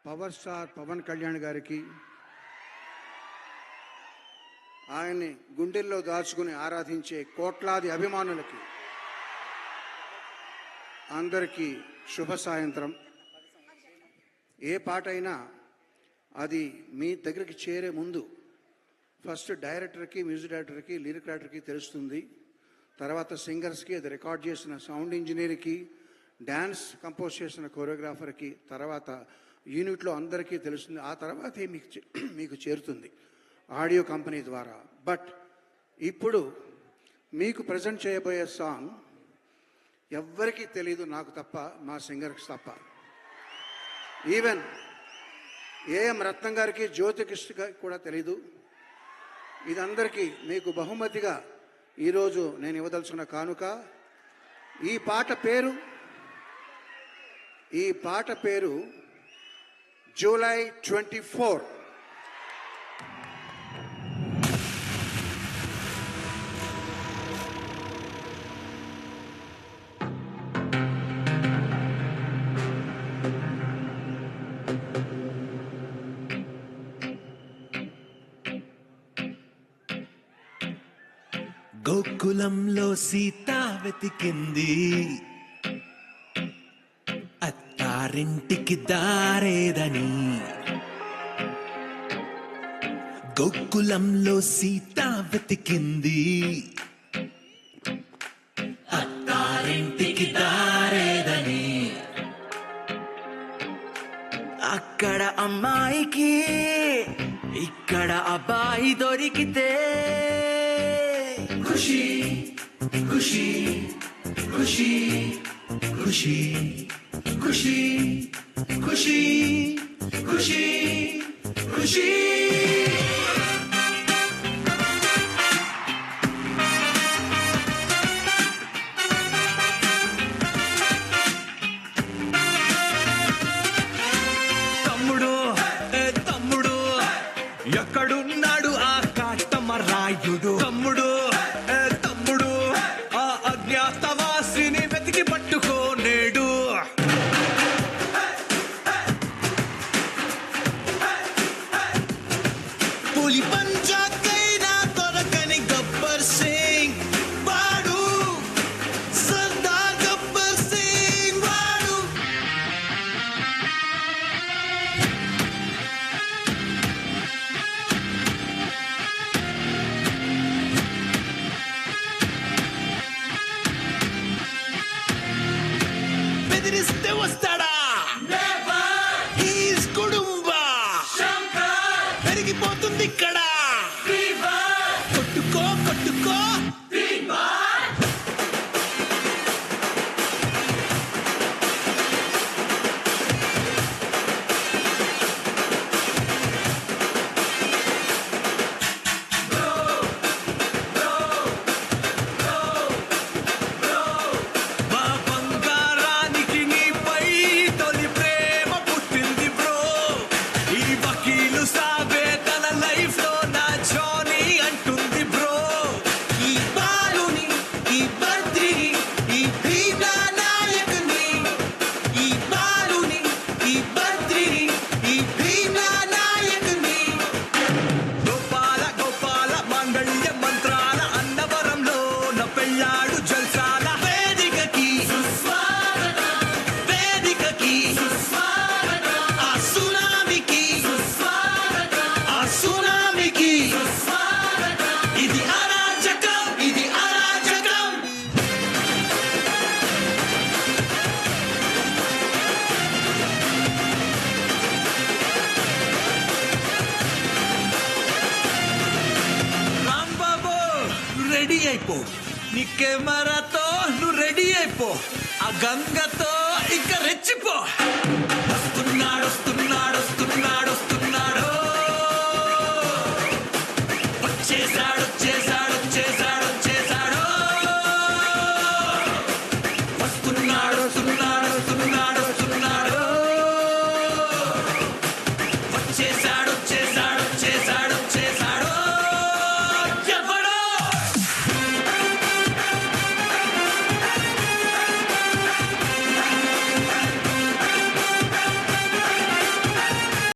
Power star Pawan Kalyan గారికి, ఆయన్ని గుండెల్లో దాచుకుని ఆరాధించే కోట్లాది అభిమానులకి అందరికీ శుభ సాయంత్రం. ఏ పాట అయినా అది మీ దగ్గరికి చేరే ముందు ఫస్ట్ డైరెక్టర్కి, మ్యూజిక్ డైరెక్టర్కి, లిరిక్ రైటర్కి తెలుస్తుంది. తర్వాత సింగర్స్కి, అది రికార్డ్ చేసిన సౌండ్ ఇంజనీర్కి, డ్యాన్స్ కంపోజ్ చేసిన కొరియోగ్రాఫర్కి, తర్వాత యూనిట్లో అందరికీ తెలుస్తుంది. ఆ తర్వాతే మీకు చేరుతుంది ఆడియో కంపెనీ ద్వారా. బట్ ఇప్పుడు మీకు ప్రజెంట్ చేయబోయే సాంగ్ ఎవ్వరికీ తెలీదు, నాకు తప్ప, మా సింగర్కి తప్ప. ఈవెన్ ఏఎం రత్నం గారికి, జ్యోతికృష్ణ గారికి కూడా తెలీదు. ఇదందరికీ మీకు బహుమతిగా ఈరోజు నేను ఇవ్వదలుచుకున్న కానుక. ఈ పాట పేరు జూలై 24. గోకులంలో సీత వెతికింది, అత్తారింటికి దారేదని. గోకులంలో సీత వెతికింది, అత్తారింటికి దారేదని. అక్కడ అమ్మాయికి ఇక్కడ అబ్బాయి దొరికితే ఖుషి ఖుషి ఖుషి ఖుషి ఖుషి ఖుషి ఖుషి ఖుషి. తమ్ముడు తమ్ముడు ఎక్కడున్నాడు ఆ కాటమరాయుడు? తమ్ముడు తమ్ముడు ఆ అజ్ఞాతవాసిని వెతికి పట్టుకోనేడు. పులి పంజాకైనా దొరకని గబ్బర్ సింగ్ వాడు, సర్దార్ గబ్బర్ సింగ్ వాడు. బెదిరిస్తే వస్తాడా? ఈజ్ కుడుంబ పెరిగిపోతుంది ఇక్కడ. కొట్టుకో కొట్టుకో మా బంగారానికి నీపై తొలి ప్రేమ పుట్టింది బ్రో. ఈ వకీలు సాబే తన లైఫ్ లో నా జానీ అంటుంది బ్రో. ఈ బాలుని, ఈ బద్రిని, ఈ భీమా నాయకుని, ఈ బాలుని, ఈ బద్రిని, ఈ భీమా నాయకుని. గోపాల గోపాల మాంగళ్య మంత్రాల అన్నవరంలో నా పెళ్ళాడు జల్సాల. వేదికకి వేదికకి ఆ సునామికి ఆ సునామికి. ఇది అరాజకం, ఇది అరాజకం. రాంబాబు రెడీ అయిపో, నీ కెమెరాతో నువ్వు రెడీ అయిపో, ఆ గంగతో ఇంకా రెచ్చిపో.